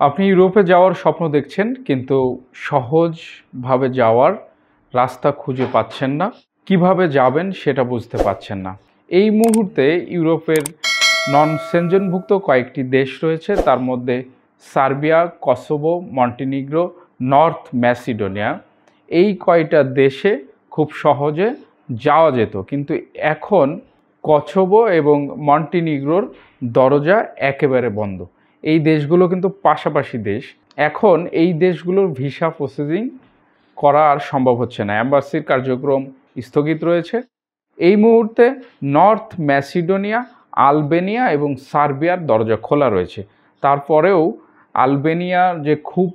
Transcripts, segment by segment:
আপনি ইউরোপে যাওয়ার স্বপ্ন দেখছেন কিন্তু সহজভাবে যাওয়ার রাস্তা খুঁজে পাচ্ছেন না। কিভাবে যাবেন সেটা বুঝতে পারছেন না। এই মুহূর্তে ইউরোপের নন সেনজেনভুক্ত কয়েকটি দেশ রয়েছে, তার মধ্যে Serbia, Kosovo, Montenegro, north Macedonia. এই কয়টা দেশে খুব সহজে যাওয়া যেত, কিন্তু এখন কসোভো এবং মন্টিনিগ্রোর দরজা একেবারে বন্ধ। এই দেশগুলো কিন্তু পাশাপাশি দেশ। এখন এই দেশগুলোর ভিসা প্রসেসিং করা আর সম্ভব হচ্ছে না, অ্যাম্বাসির কার্যক্রম স্থগিত রয়েছে। এই মুহূর্তে নর্থ ম্যাসিডোনিয়া, আলবেনিয়া এবং সার্বিয়ার দরজা খোলা রয়েছে। তারপরেও আলবেনিয়া যে খুব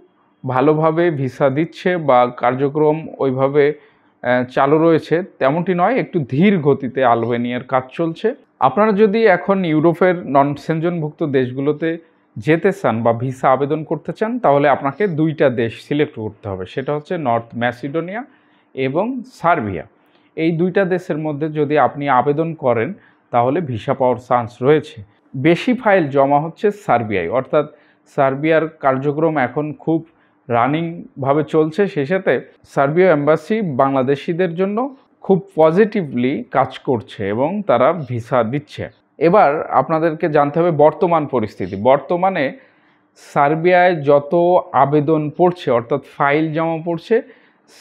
ভালোভাবে ভিসা দিচ্ছে বা কার্যক্রম ওইভাবে চালু রয়েছে তেমনটি নয়, একটু ধীর গতিতে আলবেনিয়ার কাজ চলছে। আপনারা যদি এখন ইউরোপের নন সেনজেনভুক্ত দেশগুলোতে যেতে চান বা ভিসা আবেদন করতে চান, তাহলে আপনাকে দুইটা দেশ সিলেক্ট করতে হবে। সেটা হচ্ছে নর্থ ম্যাসিডোনিয়া এবং সার্বিয়া। এই দুইটা দেশের মধ্যে যদি আপনি আবেদন করেন তাহলে ভিসা পাওয়ার চান্স রয়েছে। বেশি ফাইল জমা হচ্ছে সার্বিয়ায়, অর্থাৎ সার্বিয়ার কার্যক্রম এখন খুব রানিংভাবে চলছে। সেই সাথে সার্বিয়া এম্বাসি বাংলাদেশিদের জন্য খুব পজিটিভলি কাজ করছে এবং তারা ভিসা দিচ্ছে। এবার আপনাদেরকে জানতে হবে বর্তমান পরিস্থিতি। বর্তমানে সার্বিয়ায় যত আবেদন পড়ছে, অর্থাৎ ফাইল জমা পড়ছে,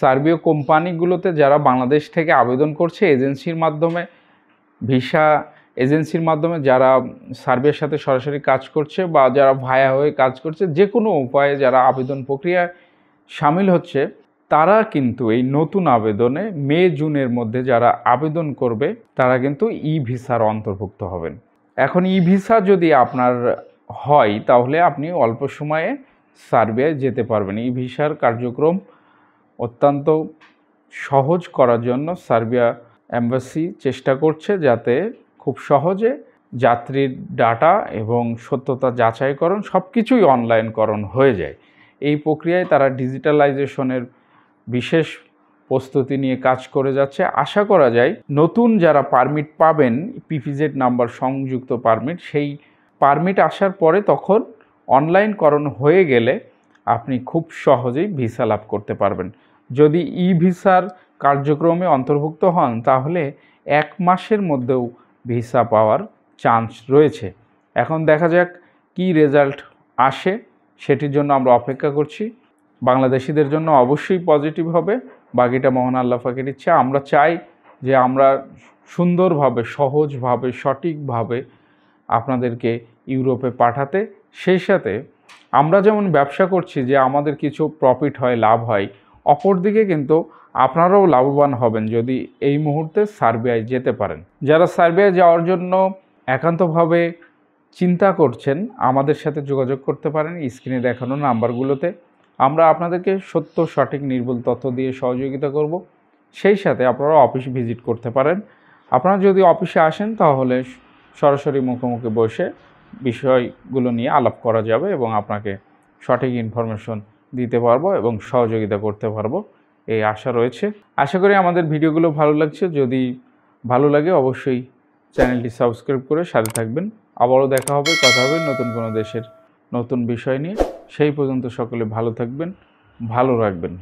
সার্বীয় কোম্পানিগুলোতে যারা বাংলাদেশ থেকে আবেদন করছে এজেন্সির মাধ্যমে, ভিসা এজেন্সির মাধ্যমে যারা সার্বিয়ার সাথে সরাসরি কাজ করছে বা যারা ভায়া হয়ে কাজ করছে, যে কোনো উপায়ে যারা আবেদন প্রক্রিয়ায় সামিল হচ্ছে, তারা কিন্তু এই নতুন আবেদনে মে-জুনের মধ্যে যারা আবেদন করবে তারা কিন্তু ই ভিসার অন্তর্ভুক্ত হবেন। এখন ই ভিসা যদি আপনার হয় তাহলে আপনি অল্প সময়ে সার্বিয়ায় যেতে পারবেন। ই ভিসার কার্যক্রম অত্যন্ত সহজ করার জন্য সার্বিয়া এম্বাসি চেষ্টা করছে যাতে খুব সহজে যাত্রীর ডাটা এবং সত্যতা যাচাইকরণ সব কিছুই অনলাইনকরণ হয়ে যায়। এই প্রক্রিয়ায় তারা ডিজিটালাইজেশনের বিশেষ প্রস্তুতি নিয়ে কাজ করে যাচ্ছে। আশা করা যায় নতুন যারা পারমিট পাবেন, পিপিজেড নাম্বার সংযুক্ত পারমিট, সেই পারমিট আসার পরে তখন অনলাইনকরণ হয়ে গেলে আপনি খুব সহজেই ভিসা লাভ করতে পারবেন। যদি ই ভিসার কার্যক্রমে অন্তর্ভুক্ত হন তাহলে 1 মাসের মধ্যেও ভিসা পাওয়ার চান্স রয়েছে। এখন দেখা যাক কী রেজাল্ট আসে, সেটির জন্য আমরা অপেক্ষা করছি। বাংলাদেশিদের জন্য অবশ্যই পজিটিভ হবে, বাকিটা মহান আল্লাহ পাকের ইচ্ছা। আমরা চাই যে আমরা সুন্দরভাবে, সহজভাবে, সঠিকভাবে আপনাদেরকে ইউরোপে পাঠাতে। সেই সাথে আমরা যেমন ব্যবসা করছি যে আমাদের কিছু প্রফিট হয়, লাভ হয়, অপরদিকে কিন্তু আপনারাও লাভবান হবেন যদি এই মুহূর্তে সার্বিয়ায় যেতে পারেন। যারা সার্বিয়ায় যাওয়ার জন্য একান্তভাবে চিন্তা করছেন আমাদের সাথে যোগাযোগ করতে পারেন স্ক্রিনে দেখানো নাম্বারগুলোতে। আমরা আপনাদেরকে সত্য, সঠিক, নির্ভুল তথ্য দিয়ে সহযোগিতা করব। সেই সাথে আপনারা অফিস ভিজিট করতে পারেন। আপনারা যদি অফিসে আসেন তাহলে সরাসরি মুখোমুখি বসে বিষয়গুলো নিয়ে আলাপ করা যাবে এবং আপনাকে সঠিক ইনফরমেশন দিতে পারবো এবং সহযোগিতা করতে পারবো, এই আশা রয়েছে। আশা করি আমাদের ভিডিওগুলো ভালো লাগছে। যদি ভালো লাগে অবশ্যই চ্যানেলটি সাবস্ক্রাইব করে সাথে থাকবেন। আবারও দেখা হবে, কথা হবে নতুন কোনো দেশের নতুন বিষয় নিয়ে। সেই পর্যন্ত সকলে ভালো থাকবেন, ভালো রাখবেন।